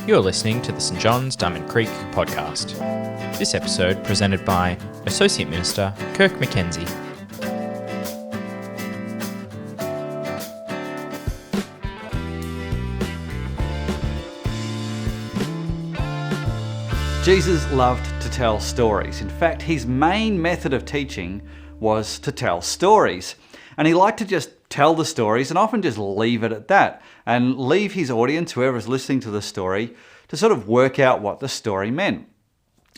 You're listening to the St John's Diamond Creek podcast. This episode presented by Associate Minister Kirk Mackenzie. Jesus loved to tell stories. In fact, his main method of teaching was to tell stories. And he liked to just tell the stories and often just leave it at that and leave his audience, whoever's listening to the story, to sort of work out what the story meant.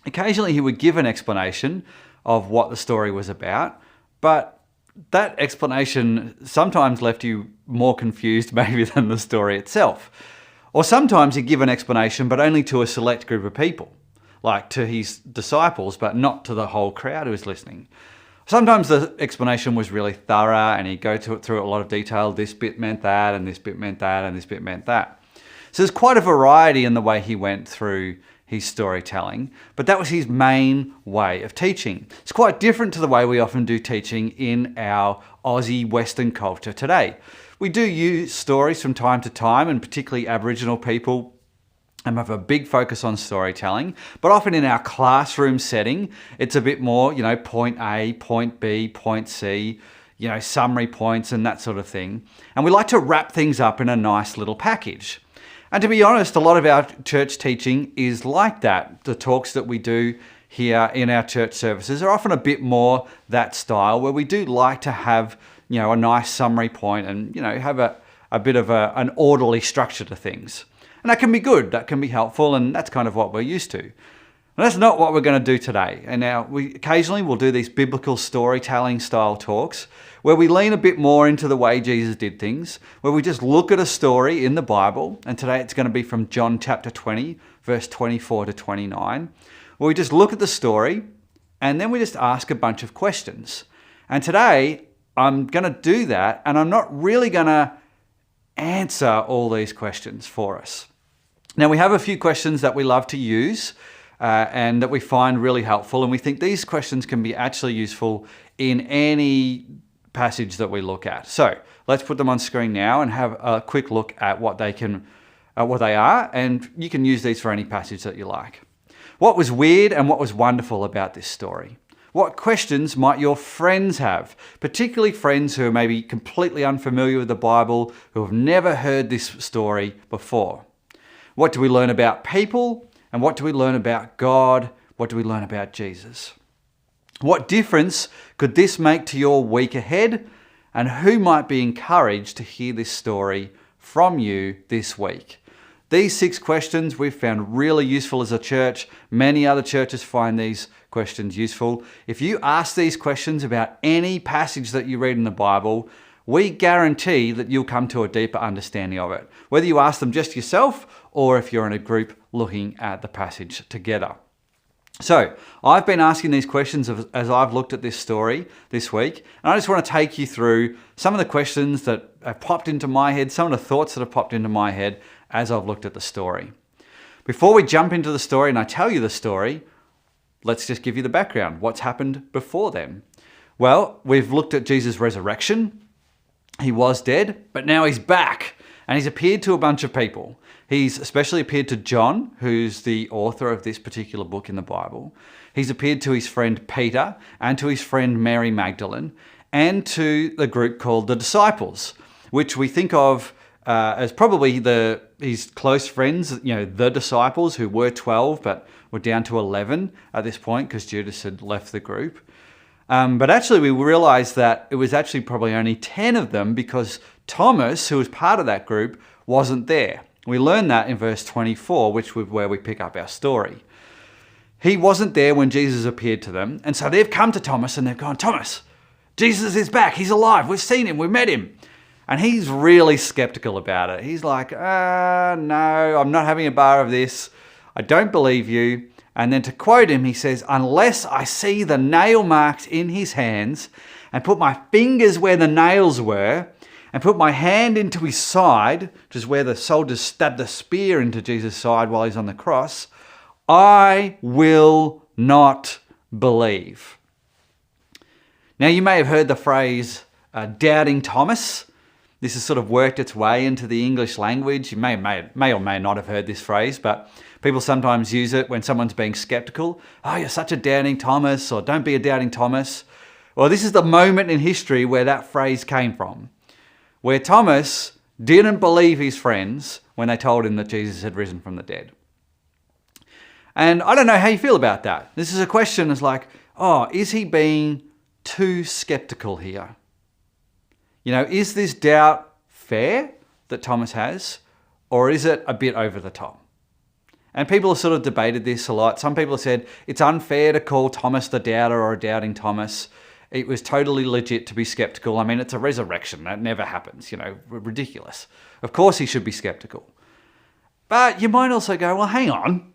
Occasionally he would give an explanation of what the story was about, but that explanation sometimes left you more confused maybe than the story itself. Or sometimes he'd give an explanation but only to a select group of people, like to his disciples, but not to the whole crowd who was listening. Sometimes the explanation was really thorough and he'd go through a lot of detail. This bit meant that, and this bit meant that, and this bit meant that. So there's quite a variety in the way he went through his storytelling, but that was his main way of teaching. It's quite different to the way we often do teaching in our Aussie Western culture today. We do use stories from time to time, and particularly Aboriginal people have a big focus on storytelling, but often in our classroom setting, it's a bit more, point A, point B, point C, summary points and that sort of thing. And we like to wrap things up in a nice little package. And to be honest, a lot of our church teaching is like that. The talks that we do here in our church services are often a bit more that style, where we do like to have, a nice summary point and, have a bit of an orderly structure to things. And that can be good, that can be helpful, and that's kind of what we're used to. And that's not what we're going to do today. And now occasionally we'll do these biblical storytelling style talks where we lean a bit more into the way Jesus did things, where we just look at a story in the Bible, and today it's going to be from John chapter 20, verse 24 to 29, where we just look at the story and then we just ask a bunch of questions. And today I'm going to do that, and I'm not really going to answer all these questions for us. Now, we have a few questions that we love to use and that we find really helpful, and we think these questions can be actually useful in any passage that we look at. So let's put them on screen now and have a quick look at what they are, and you can use these for any passage that you like. What was weird and what was wonderful about this story? What questions might your friends have, particularly friends who are maybe completely unfamiliar with the Bible, who have never heard this story before? What do we learn about people? And what do we learn about God? What do we learn about Jesus? What difference could this make to your week ahead? And who might be encouraged to hear this story from you this week? These 6 questions we've found really useful as a church. Many other churches find these questions useful. If you ask these questions about any passage that you read in the Bible, we guarantee that you'll come to a deeper understanding of it, whether you ask them just yourself or if you're in a group looking at the passage together. So I've been asking these questions as I've looked at this story this week, and I just want to take you through some of the questions that have popped into my head, some of the thoughts that have popped into my head as I've looked at the story. Before we jump into the story and I tell you the story, let's just give you the background. What's happened before then? Well, we've looked at Jesus' resurrection. He was dead, but now he's back, and he's appeared to a bunch of people. He's especially appeared to John, who's the author of this particular book in the Bible. He's appeared to his friend Peter and to his friend Mary Magdalene, and to the group called the disciples, which we think of as probably his close friends, the disciples, who were 12 but were down to 11 at this point because Judas had left the group. But actually we realized that it was actually probably only 10 of them because Thomas, who was part of that group, wasn't there. We learn that in verse 24, which is where we pick up our story. He wasn't there when Jesus appeared to them, and so they've come to Thomas and they've gone, "Thomas, Jesus is back, he's alive, we've seen him, we've met him." And he's really skeptical about it. He's like, no, I'm not having a bar of this. I don't believe you. And then to quote him, he says, "Unless I see the nail marks in his hands and put my fingers where the nails were and put my hand into his side," which is where the soldiers stabbed the spear into Jesus' side while he's on the cross, "I will not believe." Now, you may have heard the phrase doubting Thomas. This has sort of worked its way into the English language. You may or may not have heard this phrase, but people sometimes use it when someone's being skeptical. Oh, you're such a doubting Thomas, or don't be a doubting Thomas. Well, this is the moment in history where that phrase came from, where Thomas didn't believe his friends when they told him that Jesus had risen from the dead. And I don't know how you feel about that. This is a question that's like, oh, is he being too skeptical here? Is this doubt fair that Thomas has, or is it a bit over the top? And people have sort of debated this a lot. Some people have said it's unfair to call Thomas the doubter or a doubting Thomas. It was totally legit to be skeptical. I mean, it's a resurrection. That never happens, ridiculous. Of course he should be skeptical. But you might also go, well, hang on.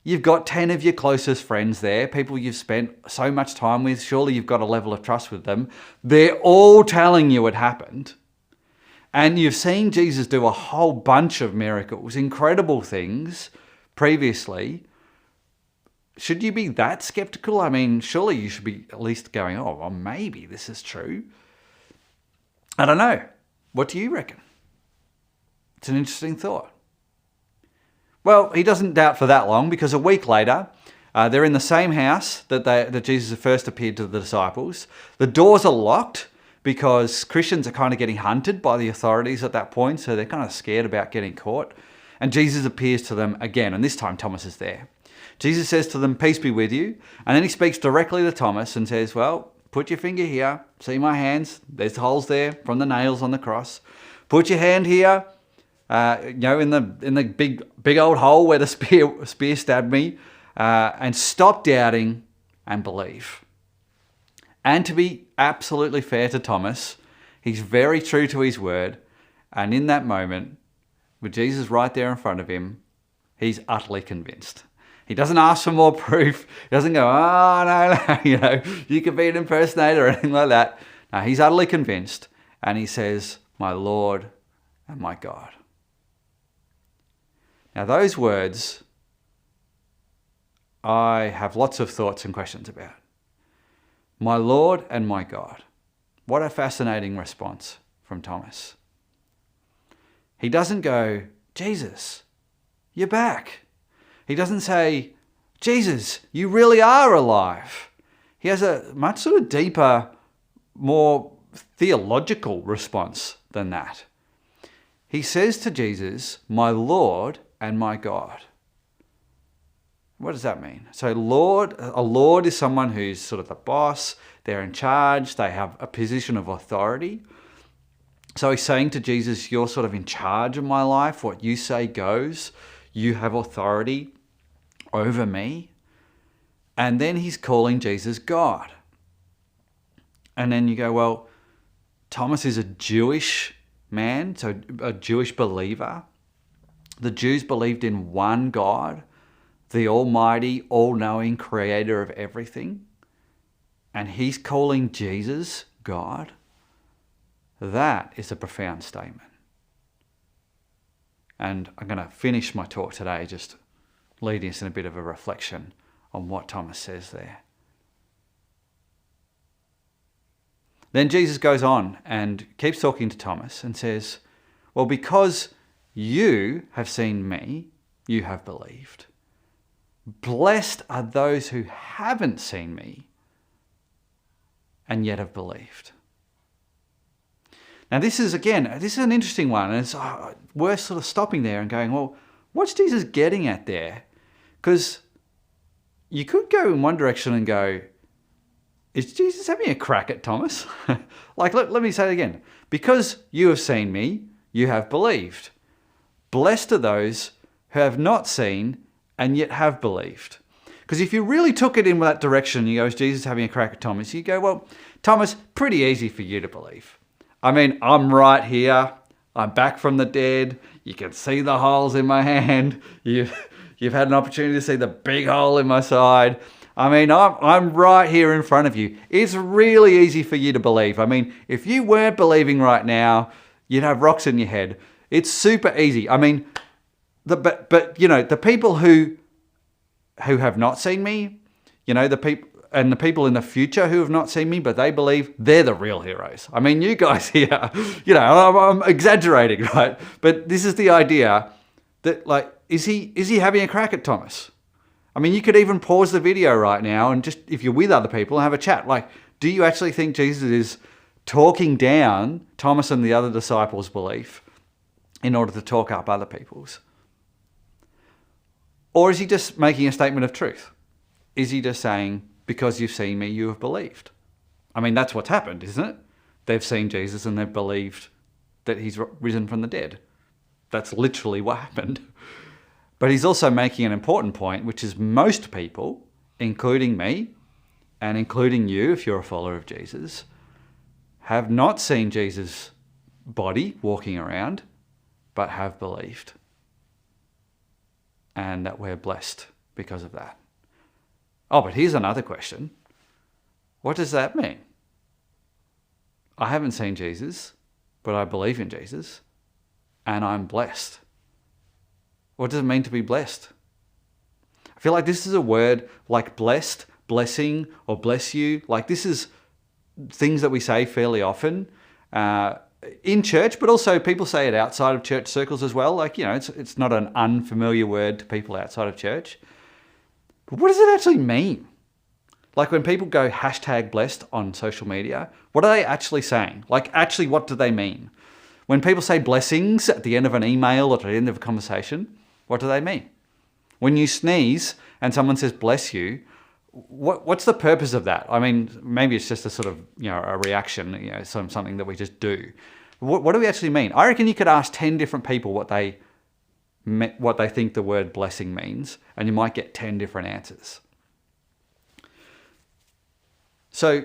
You've got 10 of your closest friends there, people you've spent so much time with. Surely you've got a level of trust with them. They're all telling you it happened. And you've seen Jesus do a whole bunch of miracles, incredible things previously. Should you be that skeptical? I mean, surely you should be at least going, oh, well, maybe this is true. I don't know. What do you reckon? It's an interesting thought. Well, he doesn't doubt for that long, because a week later, they're in the same house that Jesus first appeared to the disciples. The doors are locked because Christians are kind of getting hunted by the authorities at that point, so they're kind of scared about getting caught. And Jesus appears to them again, and this time Thomas is there. Jesus says to them, peace be with you. And then he speaks directly to Thomas and says, well, put your finger here. See my hands? There's holes there from the nails on the cross. Put your hand here. In the big old hole where the spear stabbed me, and stop doubting and believe. And to be absolutely fair to Thomas, he's very true to his word, and in that moment, with Jesus right there in front of him, he's utterly convinced. He doesn't ask for more proof. He doesn't go, oh, no, you could be an impersonator or anything like that. No, he's utterly convinced, and he says, my Lord and my God. Now, those words, I have lots of thoughts and questions about. My Lord and my God. What a fascinating response from Thomas. He doesn't go, Jesus, you're back. He doesn't say, Jesus, you really are alive. He has a much sort of deeper, more theological response than that. He says to Jesus, my Lord and my God. What does that mean? So a Lord is someone who's sort of the boss. They're in charge. They have a position of authority. So he's saying to Jesus, you're sort of in charge of my life. What you say goes. You have authority over me. And then he's calling Jesus God. And then you go, well, Thomas is a Jewish man, so a Jewish believer. The Jews believed in one God, the almighty, all-knowing creator of everything. And he's calling Jesus God. That is a profound statement. And I'm going to finish my talk today just leading us in a bit of a reflection on what Thomas says there. Then Jesus goes on and keeps talking to Thomas and says, well, because you have seen me, you have believed. Blessed are those who haven't seen me and yet have believed. Now this is an interesting one, and it's worth sort of stopping there and going, well, what's Jesus getting at there? Because you could go in one direction and go, is Jesus having a crack at Thomas? Let me say it again. Because you have seen me, you have believed. Blessed are those who have not seen and yet have believed. Because if you really took it in that direction, you go, is Jesus having a crack at Thomas? You go, well, Thomas, pretty easy for you to believe. I mean, I'm right here. I'm back from the dead. You can see the holes in my hand. You've had an opportunity to see the big hole in my side. I mean, I'm right here in front of you. It's really easy for you to believe. I mean, if you weren't believing right now, you'd have rocks in your head. It's super easy. I mean, the people who have not seen me, the people, and the people in the future who have not seen me, but they believe, they're the real heroes. I mean, you guys here, I'm exaggerating, right? But this is the idea that, like, is he having a crack at Thomas? I mean, you could even pause the video right now and just, if you're with other people, have a chat. Like, do you actually think Jesus is talking down Thomas and the other disciples' belief in order to talk up other people's? Or is he just making a statement of truth? Is he just saying, because you've seen me, you have believed? I mean, that's what's happened, isn't it? They've seen Jesus and they've believed that he's risen from the dead. That's literally what happened. But he's also making an important point, which is most people, including me and including you, if you're a follower of Jesus, have not seen Jesus' body walking around, but have believed. And that we're blessed because of that. Oh, but here's another question. What does that mean? I haven't seen Jesus, but I believe in Jesus, and I'm blessed. What does it mean to be blessed? I feel like this is a word like blessed, blessing, or bless you. Like, this is things that we say fairly often in church, but also people say it outside of church circles as well. Like, it's not an unfamiliar word to people outside of church. But what does it actually mean? Like, when people go #blessed on social media, what are they actually saying? Like, actually, what do they mean? When people say blessings at the end of an email or at the end of a conversation, what do they mean? When you sneeze and someone says bless you, what's the purpose of that? I mean, maybe it's just a sort of, a reaction, something that we just do. What do we actually mean? I reckon you could ask 10 different people what they think the word blessing means, and you might get 10 different answers. So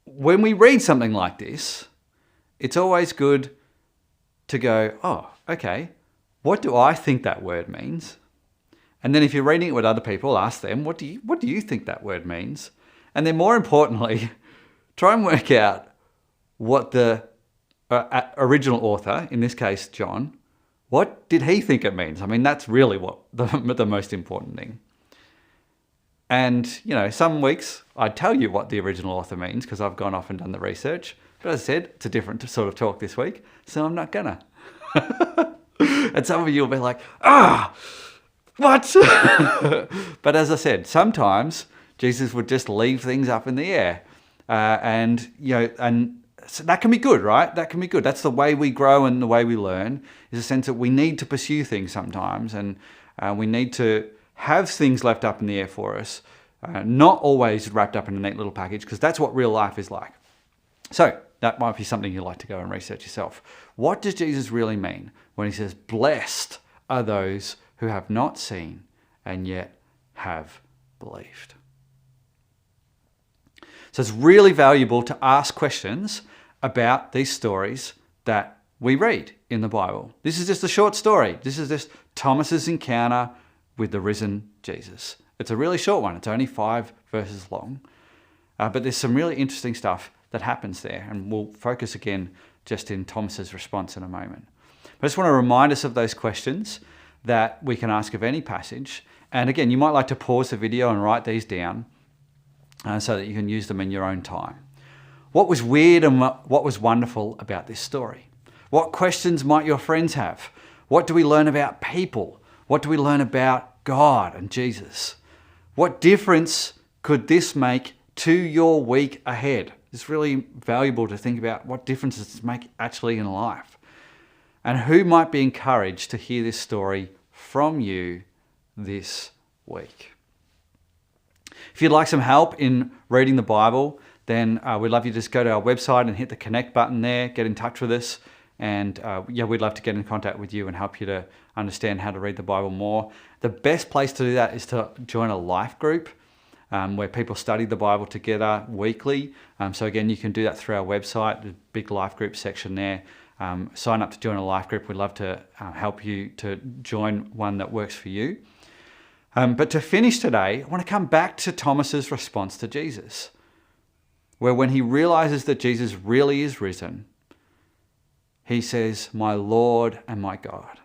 when we read something like this, it's always good to go, oh, okay, what do I think that word means? And then if you're reading it with other people, ask them, what do you think that word means? And then more importantly, try and work out what the original author, in this case, John, what did he think it means? I mean, that's really what the most important thing. And, some weeks I'd tell you what the original author means because I've gone off and done the research. But as I said, it's a different sort of talk this week, so I'm not gonna. And some of you will be like, what? But as I said, sometimes Jesus would just leave things up in the air. And so that can be good, right? That can be good. That's the way we grow and the way we learn, is a sense that we need to pursue things sometimes, and we need to have things left up in the air for us, not always wrapped up in a neat little package, because that's what real life is like. So that might be something you'd like to go and research yourself. What does Jesus really mean when he says, blessed are those who have not seen and yet have believed? So it's really valuable to ask questions about these stories that we read in the Bible. This is just a short story. This is just Thomas's encounter with the risen Jesus. It's a really short one. It's only 5 verses long. But there's some really interesting stuff that happens there. And we'll focus again just in Thomas's response in a moment. But I just want to remind us of those questions that we can ask of any passage. And again, you might like to pause the video and write these down so that you can use them in your own time. What was weird and what was wonderful about this story? What questions might your friends have? What do we learn about people? What do we learn about God and Jesus? What difference could this make to your week ahead? It's really valuable to think about what differences it make actually in life. And who might be encouraged to hear this story from you this week? If you'd like some help in reading the Bible, then we'd love you to just go to our website and hit the connect button there, get in touch with us. And we'd love to get in contact with you and help you to understand how to read the Bible more. The best place to do that is to join a life group where people study the Bible together weekly. So again, you can do that through our website, the big life group section there. Sign up to join a life group. We'd love to help you to join one that works for you. But to finish today, I want to come back to Thomas's response to Jesus, where when he realizes that Jesus really is risen, he says, my Lord and my God.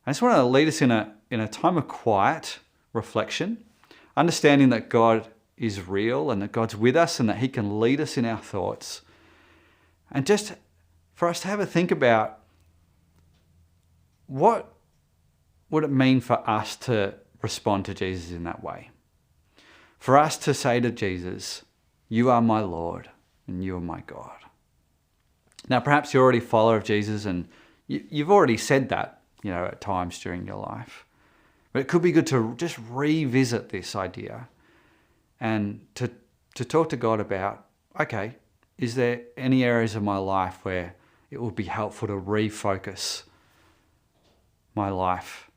I just want to lead us in a time of quiet reflection. understanding that God is real and that God's with us and that he can lead us in our thoughts. And just for us to have a think about what would it mean for us to respond to Jesus in that way? For us to say to Jesus, you are my Lord and you are my God. Now, perhaps you're already a follower of Jesus and you've already said that, at times during your life. But it could be good to just revisit this idea and to talk to God about, okay, is there any areas of my life where it would be helpful to refocus my life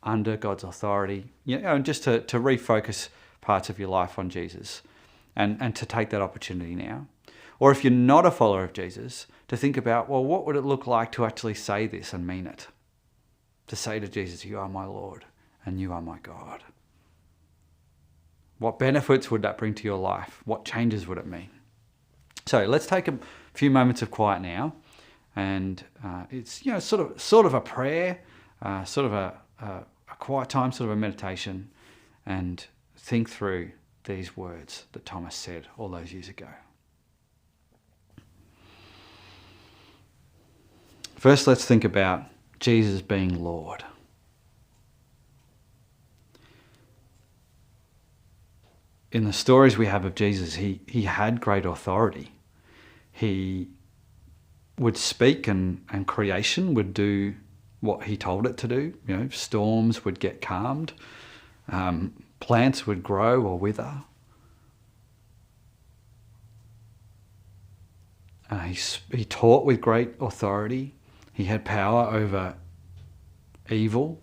under God's authority, and just to refocus parts of your life on Jesus and to take that opportunity now. Or if you're not a follower of Jesus, to think about, well, what would it look like to actually say this and mean it? To say to Jesus, you are my Lord and you are my God. What benefits would that bring to your life? What changes would it mean? So let's take a few moments of quiet now. And it's sort of a prayer, sort of a quiet time, sort of a meditation, and think through these words that Thomas said all those years ago. First, let's think about Jesus being Lord. In the stories we have of Jesus, he had great authority. He would speak and creation would do what he told it to do. Storms would get calmed. Plants would grow or wither. He taught with great authority. He had power over evil.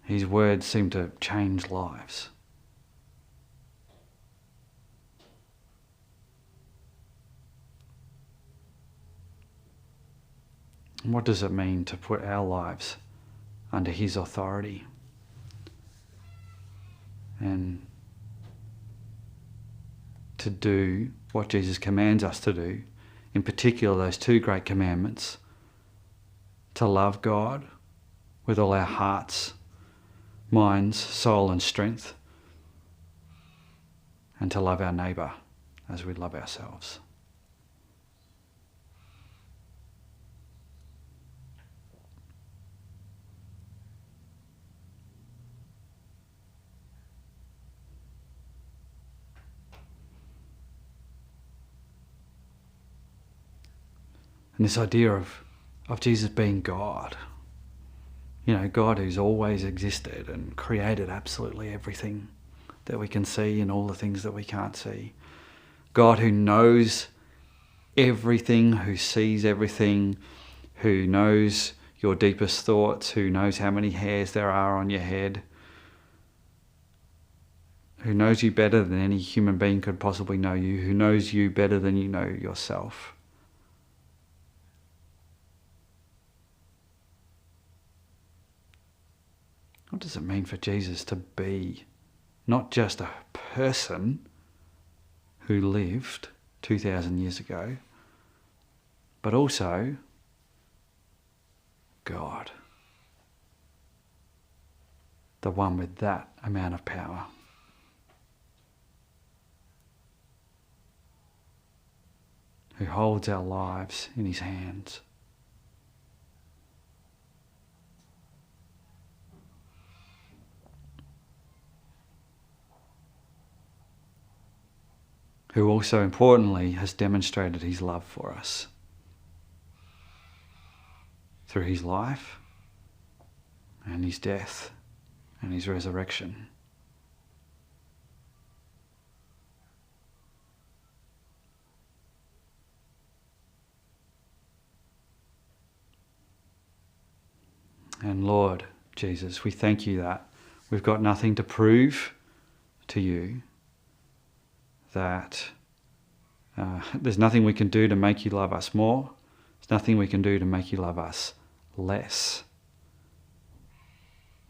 His words seemed to change lives. And what does it mean to put our lives under his authority? And to do what Jesus commands us to do, in particular those two great commandments, to love God with all our hearts, minds, soul and strength, and to love our neighbour as we love ourselves. And this idea of Jesus being God, God who's always existed and created absolutely everything that we can see and all the things that we can't see. God who knows everything, who sees everything, who knows your deepest thoughts, who knows how many hairs there are on your head, who knows you better than any human being could possibly know you, who knows you better than you know yourself. What does it mean for Jesus to be not just a person who lived 2,000 years ago, but also God, the one with that amount of power? Who holds our lives in his hands. Who also importantly has demonstrated his love for us through his life and his death and his resurrection. And Lord Jesus, we thank you that we've got nothing to prove to you, that there's nothing we can do to make you love us more. There's nothing we can do to make you love us less.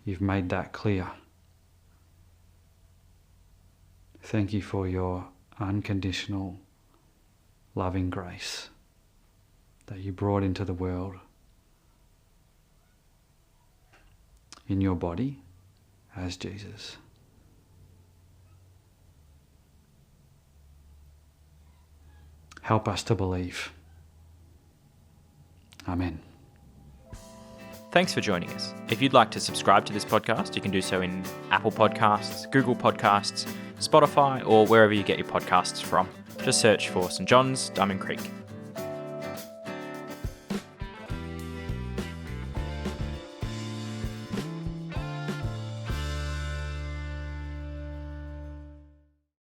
You've made that clear. Thank you for your unconditional loving grace. that you brought into the world in your body as Jesus. Help us to believe. Amen. Thanks for joining us. If you'd like to subscribe to this podcast, you can do so in Apple Podcasts, Google Podcasts, Spotify, or wherever you get your podcasts from. Just search for St. John's, Diamond Creek.